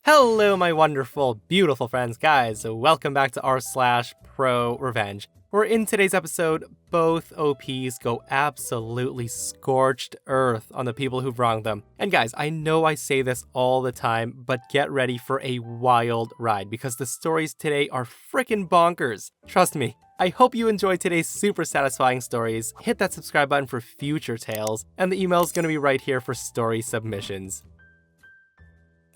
Hello, my wonderful, beautiful friends, guys. Welcome back to r/ProRevenge, where in today's episode, both OPs go absolutely scorched earth on the people who've wronged them. And guys, I know I say this all the time, but get ready for a wild ride because the stories today are freaking bonkers. Trust me. I hope you enjoyed today's super satisfying stories. Hit that subscribe button for future tales, and the email is going to be right here for story submissions.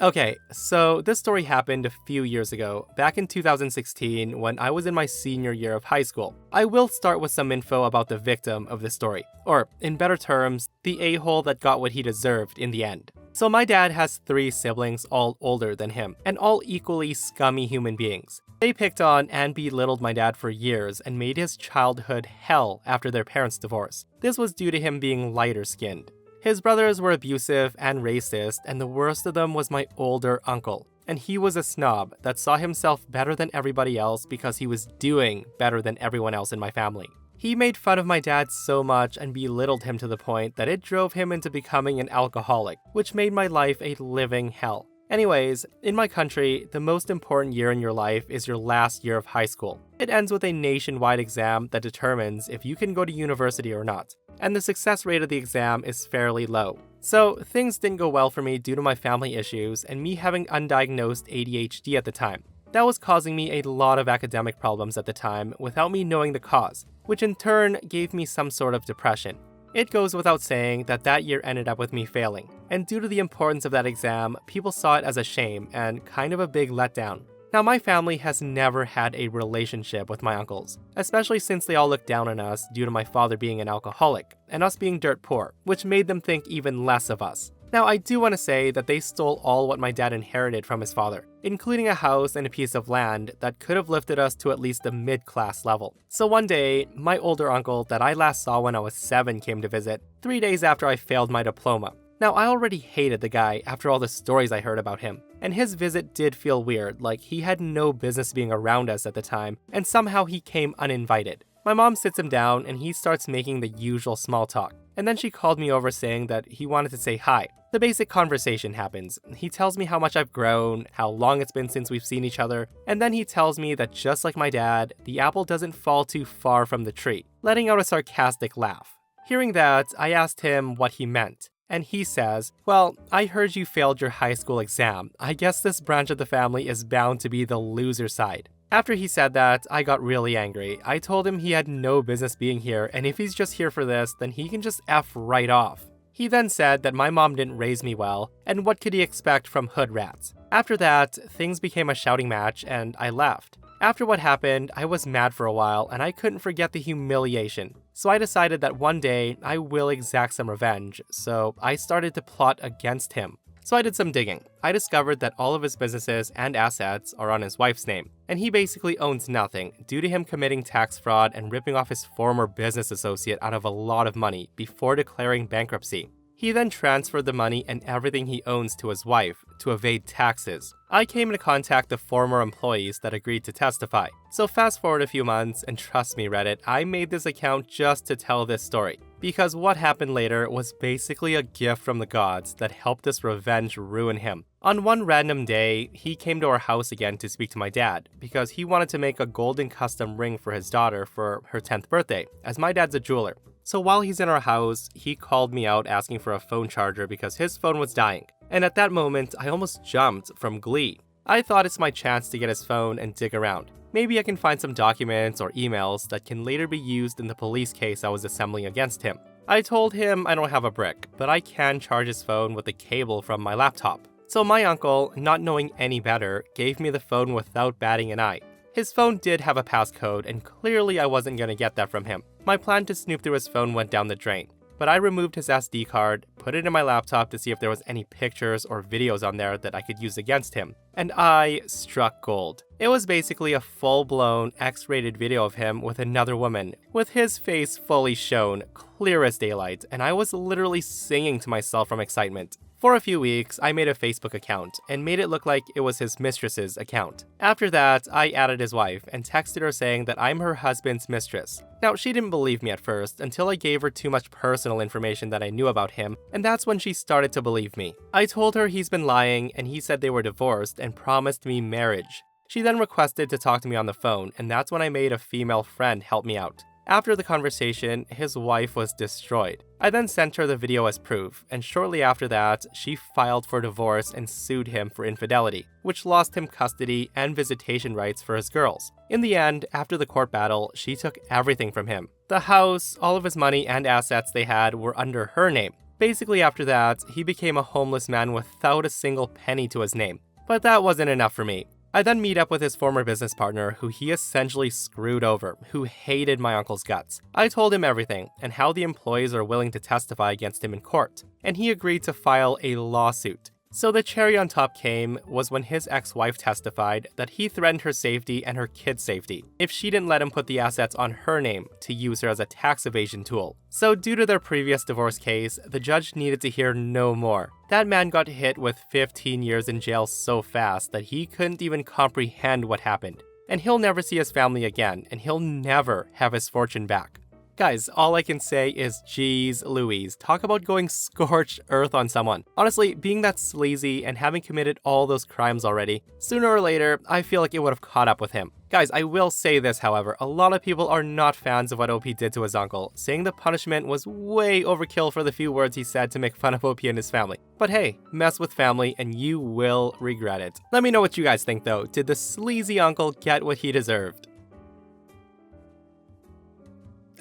Okay, so this story happened a few years ago, back in 2016 when I was in my senior year of high school. I will start with some info about the victim of this story, or in better terms, the a-hole that got what he deserved in the end. So my dad has 3 siblings, all older than him, and all equally scummy human beings. They picked on and belittled my dad for years and made his childhood hell after their parents' divorce. This was due to him being lighter-skinned. His brothers were abusive and racist, and the worst of them was my older uncle. And he was a snob that saw himself better than everybody else because he was doing better than everyone else in my family. He made fun of my dad so much and belittled him to the point that it drove him into becoming an alcoholic, which made my life a living hell. Anyways, in my country, the most important year in your life is your last year of high school. It ends with a nationwide exam that determines if you can go to university or not. And the success rate of the exam is fairly low. So things didn't go well for me due to my family issues and me having undiagnosed ADHD at the time. That was causing me a lot of academic problems at the time without me knowing the cause, which in turn gave me some sort of depression. It goes without saying that that year ended up with me failing, and due to the importance of that exam, people saw it as a shame and kind of a big letdown. Now, my family has never had a relationship with my uncles, especially since they all looked down on us due to my father being an alcoholic, and us being dirt poor, which made them think even less of us. Now, I do want to say that they stole all what my dad inherited from his father, including a house and a piece of land that could have lifted us to at least the mid-class level. So one day, my older uncle that I last saw when I was 7 came to visit, 3 days after I failed my diploma. Now, I already hated the guy after all the stories I heard about him, and his visit did feel weird, like he had no business being around us at the time, and somehow he came uninvited. My mom sits him down and he starts making the usual small talk, and then she called me over saying that he wanted to say hi. The basic conversation happens. He tells me how much I've grown, how long it's been since we've seen each other, and then he tells me that just like my dad, the apple doesn't fall too far from the tree, letting out a sarcastic laugh. Hearing that, I asked him what he meant. And he says, "Well, I heard you failed your high school exam. I guess this branch of the family is bound to be the loser side." After he said that, I got really angry. I told him he had no business being here, and if he's just here for this, then he can just F right off. He then said that my mom didn't raise me well, and what could he expect from hood rats? After that, things became a shouting match, and I left. After what happened, I was mad for a while, and I couldn't forget the humiliation. So I decided that one day, I will exact some revenge, so I started to plot against him. So I did some digging. I discovered that all of his businesses and assets are on his wife's name, and he basically owns nothing due to him committing tax fraud and ripping off his former business associate out of a lot of money before declaring bankruptcy. He then transferred the money and everything he owns to his wife to evade taxes. I came into contact with former employees that agreed to testify. So fast forward a few months, and trust me Reddit, I made this account just to tell this story. Because what happened later was basically a gift from the gods that helped this revenge ruin him. On one random day, he came to our house again to speak to my dad, because he wanted to make a golden custom ring for his daughter for her 10th birthday, as my dad's a jeweler. So while he's in our house, he called me out asking for a phone charger because his phone was dying. And at that moment, I almost jumped from glee. I thought it's my chance to get his phone and dig around. Maybe I can find some documents or emails that can later be used in the police case I was assembling against him. I told him I don't have a brick, but I can charge his phone with a cable from my laptop. So my uncle, not knowing any better, gave me the phone without batting an eye. His phone did have a passcode, and clearly I wasn't going to get that from him. My plan to snoop through his phone went down the drain, but I removed his SD card, put it in my laptop to see if there was any pictures or videos on there that I could use against him, and I struck gold. It was basically a full-blown X-rated video of him with another woman, with his face fully shown, clear as daylight, and I was literally singing to myself from excitement. For a few weeks, I made a Facebook account and made it look like it was his mistress's account. After that, I added his wife and texted her saying that I'm her husband's mistress. Now, she didn't believe me at first until I gave her too much personal information that I knew about him, and that's when she started to believe me. I told her he's been lying and he said they were divorced and promised me marriage. She then requested to talk to me on the phone, and that's when I made a female friend help me out. After the conversation, his wife was destroyed. I then sent her the video as proof, and shortly after that, she filed for divorce and sued him for infidelity, which lost him custody and visitation rights for his girls. In the end, after the court battle, she took everything from him. The house, all of his money and assets they had were under her name. Basically after that, he became a homeless man without a single penny to his name. But that wasn't enough for me. I then meet up with his former business partner, who he essentially screwed over, who hated my uncle's guts. I told him everything, and how the employees are willing to testify against him in court, and he agreed to file a lawsuit. So the cherry on top came was when his ex-wife testified that he threatened her safety and her kids' safety if she didn't let him put the assets on her name to use her as a tax evasion tool. So due to their previous divorce case, the judge needed to hear no more. That man got hit with 15 years in jail so fast that he couldn't even comprehend what happened. And he'll never see his family again, and he'll never have his fortune back. Guys, all I can say is geez Louise, talk about going scorched earth on someone. Honestly, being that sleazy and having committed all those crimes already, sooner or later, I feel like it would have caught up with him. Guys, I will say this, however, a lot of people are not fans of what OP did to his uncle, saying the punishment was way overkill for the few words he said to make fun of OP and his family. But hey, mess with family and you will regret it. Let me know what you guys think though. Did the sleazy uncle get what he deserved?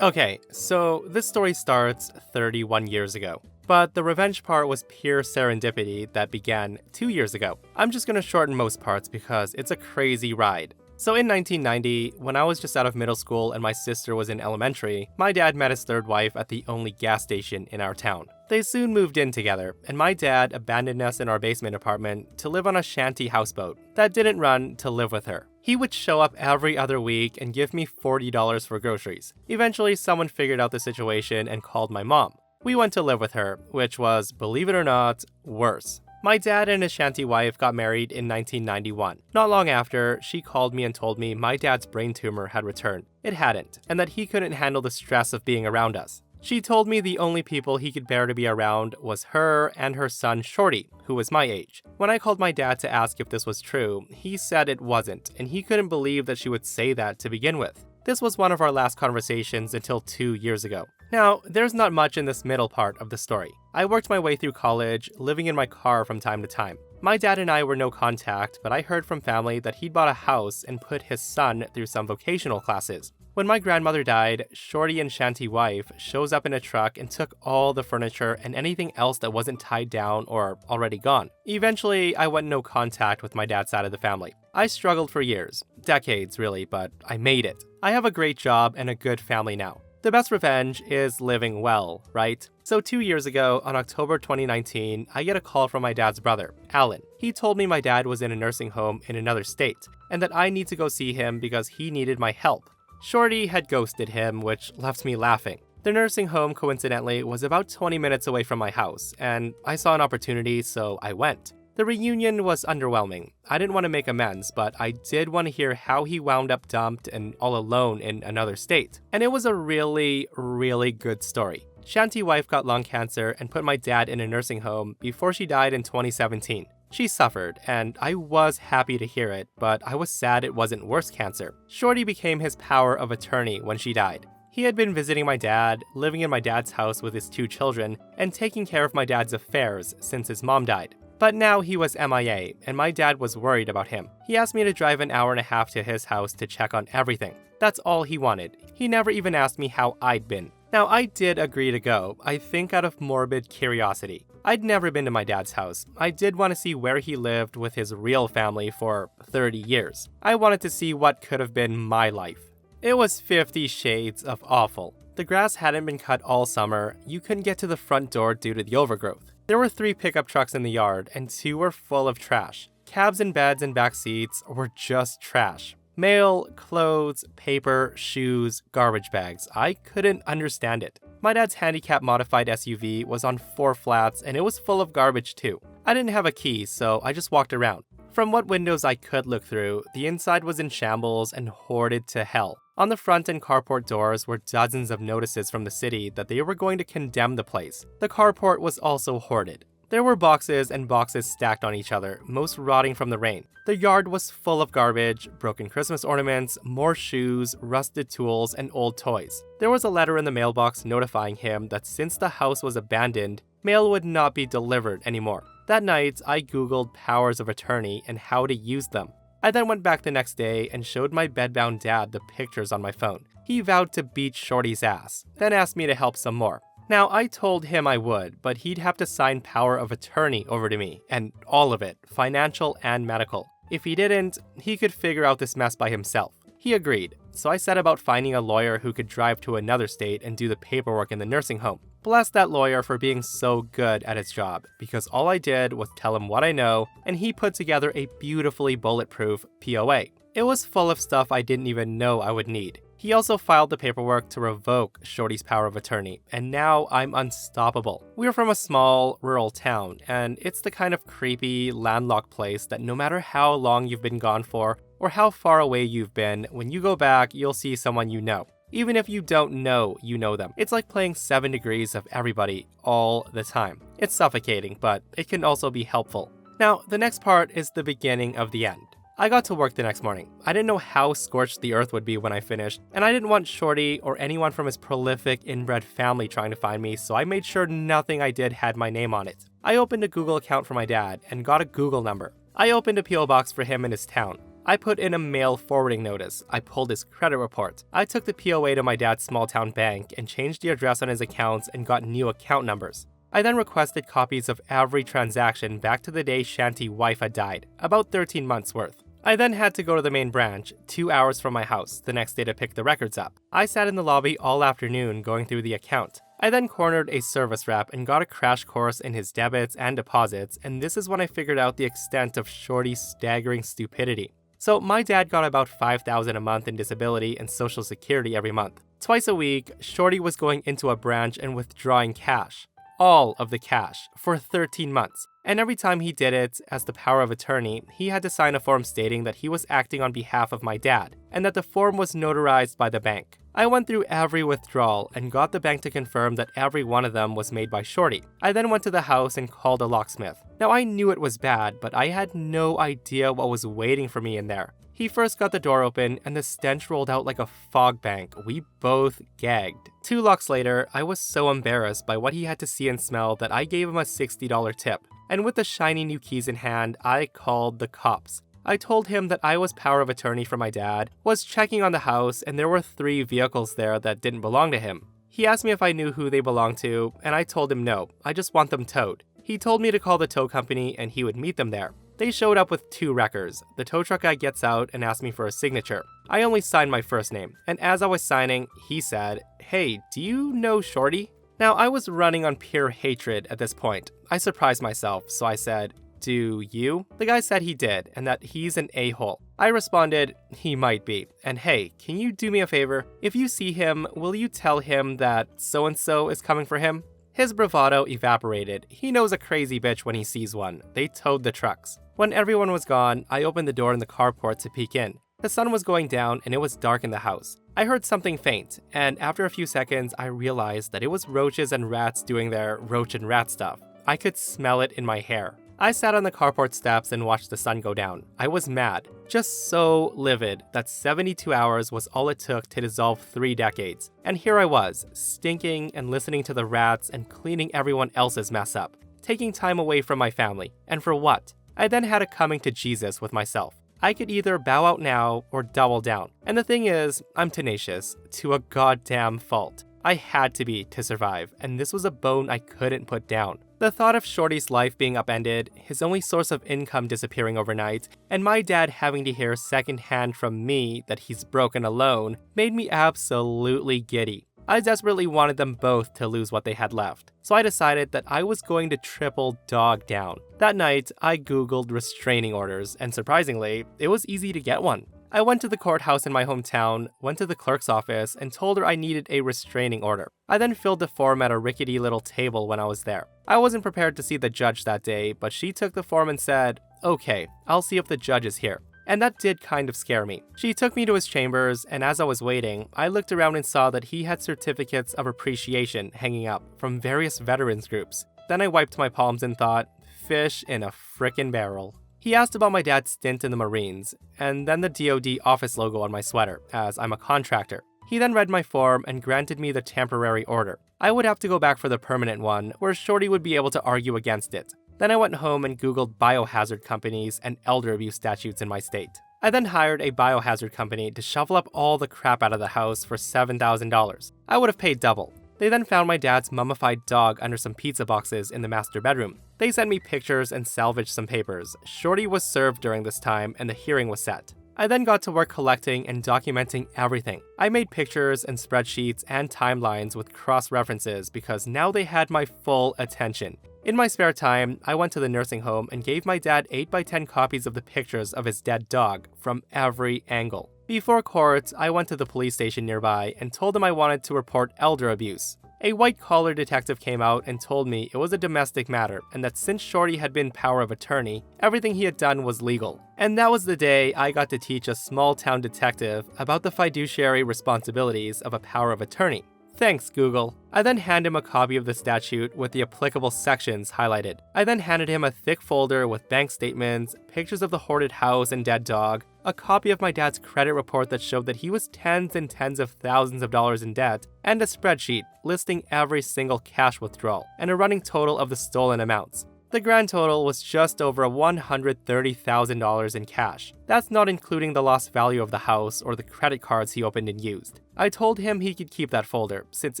Okay, so this story starts 31 years ago, but the revenge part was pure serendipity that began 2 years ago. I'm just gonna shorten most parts because it's a crazy ride. So in 1990, when I was just out of middle school and my sister was in elementary, my dad met his third wife at the only gas station in our town. They soon moved in together, and my dad abandoned us in our basement apartment to live on a shanty houseboat that didn't run to live with her. He would show up every other week and give me $40 for groceries. Eventually, someone figured out the situation and called my mom. We went to live with her, which was, believe it or not, worse. My dad and his shanty wife got married in 1991. Not long after, she called me and told me my dad's brain tumor had returned. It hadn't, and that he couldn't handle the stress of being around us. She told me the only people he could bear to be around was her and her son Shorty, who was my age. When I called my dad to ask if this was true, he said it wasn't, and he couldn't believe that she would say that to begin with. This was one of our last conversations until 2 years ago. Now, there's not much in this middle part of the story. I worked my way through college, living in my car from time to time. My dad and I were no contact, but I heard from family that he'd bought a house and put his son through some vocational classes. When my grandmother died, Shorty and shanty wife shows up in a truck and took all the furniture and anything else that wasn't tied down or already gone. Eventually, I went no contact with my dad's side of the family. I struggled for years, decades really, but I made it. I have a great job and a good family now. The best revenge is living well, right? So 2 years ago, on October 2019, I get a call from my dad's brother, Alan. He told me my dad was in a nursing home in another state, and that I need to go see him because he needed my help. Shorty had ghosted him, which left me laughing. The nursing home, coincidentally, was about 20 minutes away from my house, and I saw an opportunity, so I went. The reunion was underwhelming. I didn't want to make amends, but I did want to hear how he wound up dumped and all alone in another state. And it was a really, really good story. Shanty wife got lung cancer and put my dad in a nursing home before she died in 2017. She suffered, and I was happy to hear it, but I was sad it wasn't worse cancer. Shorty became his power of attorney when she died. He had been visiting my dad, living in my dad's house with his 2 children, and taking care of my dad's affairs since his mom died. But now he was MIA, and my dad was worried about him. He asked me to drive an hour and a half to his house to check on everything. That's all he wanted. He never even asked me how I'd been. Now, I did agree to go, I think out of morbid curiosity. I'd never been to my dad's house. I did want to see where he lived with his real family for 30 years. I wanted to see what could have been my life. It was 50 shades of awful. The grass hadn't been cut all summer. You couldn't get to the front door due to the overgrowth. There were 3 pickup trucks in the yard, and 2 were full of trash. Cabs and beds and back seats were just trash. Mail, clothes, paper, shoes, garbage bags. I couldn't understand it. My dad's handicap modified SUV was on 4 flats and it was full of garbage too. I didn't have a key, so I just walked around. From what windows I could look through, the inside was in shambles and hoarded to hell. On the front and carport doors were dozens of notices from the city that they were going to condemn the place. The carport was also hoarded. There were boxes and boxes stacked on each other, most rotting from the rain. The yard was full of garbage, broken Christmas ornaments, more shoes, rusted tools, and old toys. There was a letter in the mailbox notifying him that since the house was abandoned, mail would not be delivered anymore. That night, I googled powers of attorney and how to use them. I then went back the next day and showed my bedbound dad the pictures on my phone. He vowed to beat Shorty's ass, then asked me to help some more. Now, I told him I would, but he'd have to sign power of attorney over to me, and all of it, financial and medical. If he didn't, he could figure out this mess by himself. He agreed, so I set about finding a lawyer who could drive to another state and do the paperwork in the nursing home. Bless that lawyer for being so good at his job, because all I did was tell him what I know, and he put together a beautifully bulletproof POA. It was full of stuff I didn't even know I would need. He also filed the paperwork to revoke Shorty's power of attorney, and now I'm unstoppable. We're from a small, rural town, and it's the kind of creepy, landlocked place that no matter how long you've been gone for, or how far away you've been, when you go back, you'll see someone you know. Even if you don't know, you know them. It's like playing 7 degrees of everybody all the time. It's suffocating, but it can also be helpful. Now, the next part is the beginning of the end. I got to work the next morning. I didn't know how scorched the earth would be when I finished, and I didn't want Shorty or anyone from his prolific inbred family trying to find me, so I made sure nothing I did had my name on it. I opened a Google account for my dad and got a Google number. I opened a PO box for him in his town. I put in a mail forwarding notice. I pulled his credit report. I took the POA to my dad's small town bank and changed the address on his accounts and got new account numbers. I then requested copies of every transaction back to the day Shanty's wife had died, about 13 months worth. I then had to go to the main branch, 2 hours from my house, the next day to pick the records up. I sat in the lobby all afternoon going through the account. I then cornered a service rep and got a crash course in his debits and deposits, and this is when I figured out the extent of Shorty's staggering stupidity. So my dad got about $5,000 a month in disability and social security every month. Twice a week, Shorty was going into a branch and withdrawing cash. All of the cash, for 13 months. And every time he did it, as the power of attorney, he had to sign a form stating that he was acting on behalf of my dad, and that the form was notarized by the bank. I went through every withdrawal and got the bank to confirm that every one of them was made by Shorty. I then went to the house and called a locksmith. Now I knew it was bad, but I had no idea what was waiting for me in there. He first got the door open and the stench rolled out like a fog bank. We both gagged. 2 locks later, I was so embarrassed by what he had to see and smell that I gave him a $60 tip. And with the shiny new keys in hand, I called the cops. I told him that I was power of attorney for my dad, was checking on the house, and there were 3 vehicles there that didn't belong to him. He asked me if I knew who they belonged to, and I told him no, I just want them towed. He told me to call the tow company and he would meet them there. They showed up with 2 wreckers. The tow truck guy gets out and asks me for a signature. I only signed my first name, and as I was signing, he said, "Hey, do you know Shorty?" Now, I was running on pure hatred at this point. I surprised myself, so I said, "Do you?" The guy said he did, and that he's an a-hole. I responded, "He might be. And hey, can you do me a favor? If you see him, will you tell him that so-and-so is coming for him?" His bravado evaporated. He knows a crazy bitch when he sees one. They towed the trucks. When everyone was gone, I opened the door in the carport to peek in. The sun was going down and it was dark in the house. I heard something faint, and after a few seconds, I realized that it was roaches and rats doing their roach and rat stuff. I could smell it in my hair. I sat on the carport steps and watched the sun go down. I was mad, just so livid that 72 hours was all it took to dissolve 3 decades. And here I was, stinking and listening to the rats and cleaning everyone else's mess up, taking time away from my family. And for what? I then had a coming to Jesus with myself. I could either bow out now or double down. And the thing is, I'm tenacious, to a goddamn fault. I had to be to survive, and this was a bone I couldn't put down. The thought of Shorty's life being upended, his only source of income disappearing overnight, and my dad having to hear secondhand from me that he's broken alone, made me absolutely giddy. I desperately wanted them both to lose what they had left, so I decided that I was going to triple dog down. That night, I googled restraining orders, and surprisingly, it was easy to get one. I went to the courthouse in my hometown, went to the clerk's office, and told her I needed a restraining order. I then filled the form at a rickety little table when I was there. I wasn't prepared to see the judge that day, but she took the form and said, "Okay, I'll see if the judge is here." And that did kind of scare me. She took me to his chambers, and as I was waiting, I looked around and saw that he had certificates of appreciation hanging up from various veterans groups. Then I wiped my palms and thought, fish in a frickin' barrel. He asked about my dad's stint in the Marines, and then the DoD office logo on my sweater, as I'm a contractor. He then read my form and granted me the temporary order. I would have to go back for the permanent one, where Shorty would be able to argue against it. Then I went home and googled biohazard companies and elder abuse statutes in my state. I then hired a biohazard company to shovel up all the crap out of the house for $7,000. I would have paid double. They then found my dad's mummified dog under some pizza boxes in the master bedroom. They sent me pictures and salvaged some papers. Shorty was served during this time and the hearing was set. I then got to work collecting and documenting everything. I made pictures and spreadsheets and timelines with cross-references because now they had my full attention. In my spare time, I went to the nursing home and gave my dad 8x10 copies of the pictures of his dead dog from every angle. Before court, I went to the police station nearby and told them I wanted to report elder abuse. A white-collar detective came out and told me it was a domestic matter and that since Shorty had been power of attorney, everything he had done was legal. And that was the day I got to teach a small-town detective about the fiduciary responsibilities of a power of attorney. Thanks, Google. I then handed him a copy of the statute with the applicable sections highlighted. I then handed him a thick folder with bank statements, pictures of the hoarded house and dead dog, a copy of my dad's credit report that showed that he was tens and tens of thousands of dollars in debt, and a spreadsheet listing every single cash withdrawal, and a running total of the stolen amounts. The grand total was just over $130,000 in cash. That's not including the lost value of the house or the credit cards he opened and used. I told him he could keep that folder, since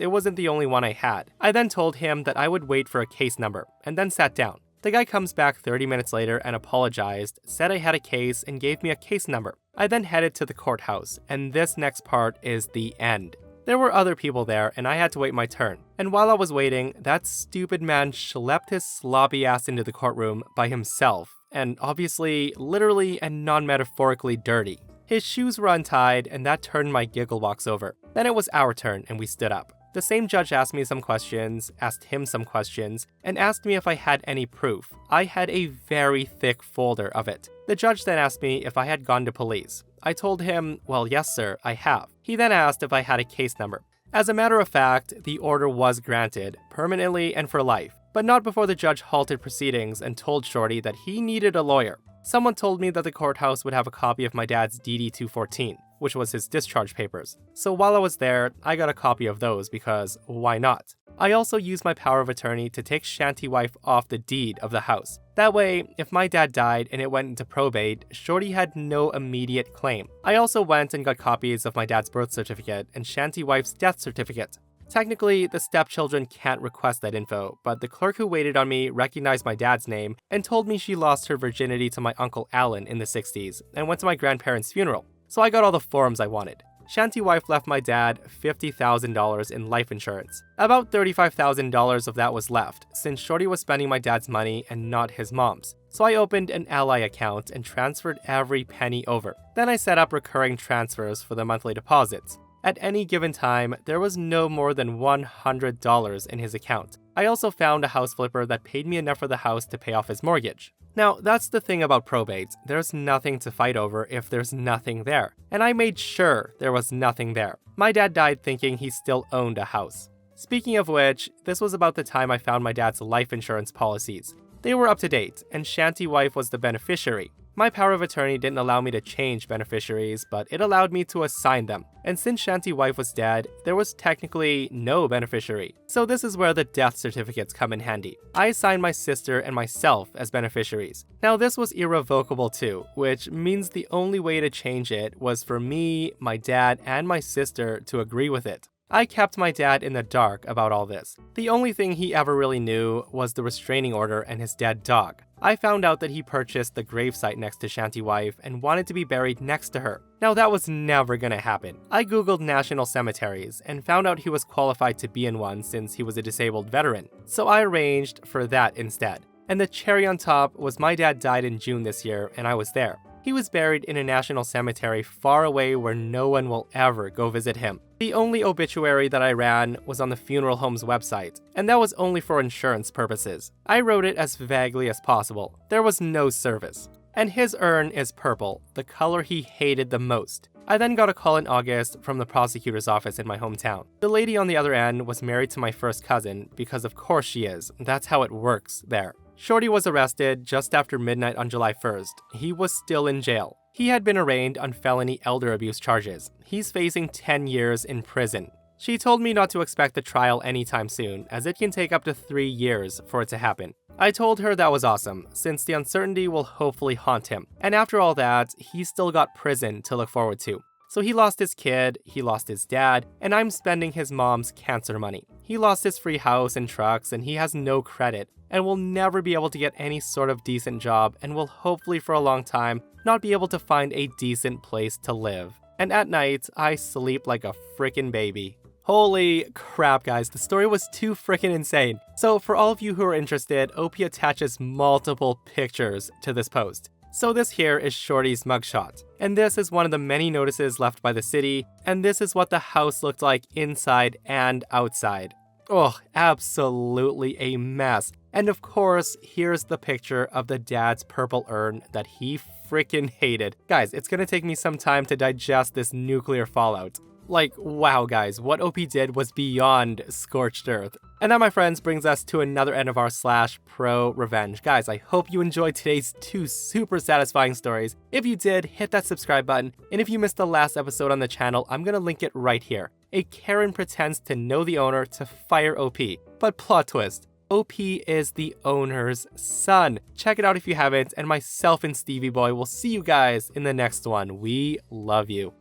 it wasn't the only one I had. I then told him that I would wait for a case number, and then sat down. The guy comes back 30 minutes later and apologized, said I had a case, and gave me a case number. I then headed to the courthouse, and this next part is the end. There were other people there, and I had to wait my turn. And while I was waiting, that stupid man schlepped his sloppy ass into the courtroom by himself, and obviously, literally and non-metaphorically dirty. His shoes were untied, and that turned my giggle box over. Then it was our turn, and we stood up. The same judge asked me some questions, asked him some questions, and asked me if I had any proof. I had a very thick folder of it. The judge then asked me if I had gone to police. I told him, well, yes sir, I have. He then asked if I had a case number. As a matter of fact, the order was granted, permanently and for life, but not before the judge halted proceedings and told Shorty that he needed a lawyer. Someone told me that the courthouse would have a copy of my dad's DD-214, which was his discharge papers. So while I was there, I got a copy of those because why not? I also used my power of attorney to take Shanty Wife off the deed of the house. That way, if my dad died and it went into probate, Shorty had no immediate claim. I also went and got copies of my dad's birth certificate and Shanty Wife's death certificate. Technically, the stepchildren can't request that info, but the clerk who waited on me recognized my dad's name and told me she lost her virginity to my Uncle Alan in the 60s and went to my grandparents' funeral. So I got all the forms I wanted. Shanty Wife left my dad $50,000 in life insurance. About $35,000 of that was left, since Shorty was spending my dad's money and not his mom's. So I opened an Ally account and transferred every penny over. Then I set up recurring transfers for the monthly deposits. At any given time, there was no more than $100 in his account. I also found a house flipper that paid me enough for the house to pay off his mortgage. Now, that's the thing about probate. There's nothing to fight over if there's nothing there. And I made sure there was nothing there. My dad died thinking he still owned a house. Speaking of which, this was about the time I found my dad's life insurance policies. They were up to date, and Shanty Wife was the beneficiary. My power of attorney didn't allow me to change beneficiaries, but it allowed me to assign them. And since Shanty Wife was dead, there was technically no beneficiary. So this is where the death certificates come in handy. I assigned my sister and myself as beneficiaries. Now this was irrevocable too, which means the only way to change it was for me, my dad, and my sister to agree with it. I kept my dad in the dark about all this. The only thing he ever really knew was the restraining order and his dead dog. I found out that he purchased the gravesite next to Shanty Wife and wanted to be buried next to her. Now that was never gonna happen. I googled national cemeteries and found out he was qualified to be in one since he was a disabled veteran. So I arranged for that instead. And the cherry on top was my dad died in June this year and I was there. He was buried in a national cemetery far away where no one will ever go visit him. The only obituary that I ran was on the funeral home's website, and that was only for insurance purposes. I wrote it as vaguely as possible. There was no service. And his urn is purple, the color he hated the most. I then got a call in August from the prosecutor's office in my hometown. The lady on the other end was married to my first cousin, because of course she is. That's how it works there. Shorty was arrested just after midnight on July 1st. He was still in jail. He had been arraigned on felony elder abuse charges. He's facing 10 years in prison. She told me not to expect the trial anytime soon, as it can take up to 3 years for it to happen. I told her that was awesome, since the uncertainty will hopefully haunt him. And after all that, he's still got prison to look forward to. So he lost his kid, he lost his dad, and I'm spending his mom's cancer money. He lost his free house and trucks, and he has no credit, and will never be able to get any sort of decent job, and will hopefully for a long time not be able to find a decent place to live. And at night, I sleep like a frickin' baby. Holy crap, guys, the story was too frickin' insane. So for all of you who are interested, OP attaches multiple pictures to this post. So this here is Shorty's mugshot, and this is one of the many notices left by the city, and this is what the house looked like inside and outside. Oh, absolutely a mess. And of course, here's the picture of the dad's purple urn that he frickin' hated. Guys, it's gonna take me some time to digest this nuclear fallout. Like, wow guys, what OP did was beyond scorched earth. And that, my friends, brings us to another end of our /ProRevenge. Guys, I hope you enjoyed today's 2 super satisfying stories. If you did, hit that subscribe button. And if you missed the last episode on the channel, I'm gonna link it right here. A Karen pretends to know the owner to fire OP. But plot twist, OP is the owner's son. Check it out if you haven't, and myself and Stevie Boy will see you guys in the next one. We love you.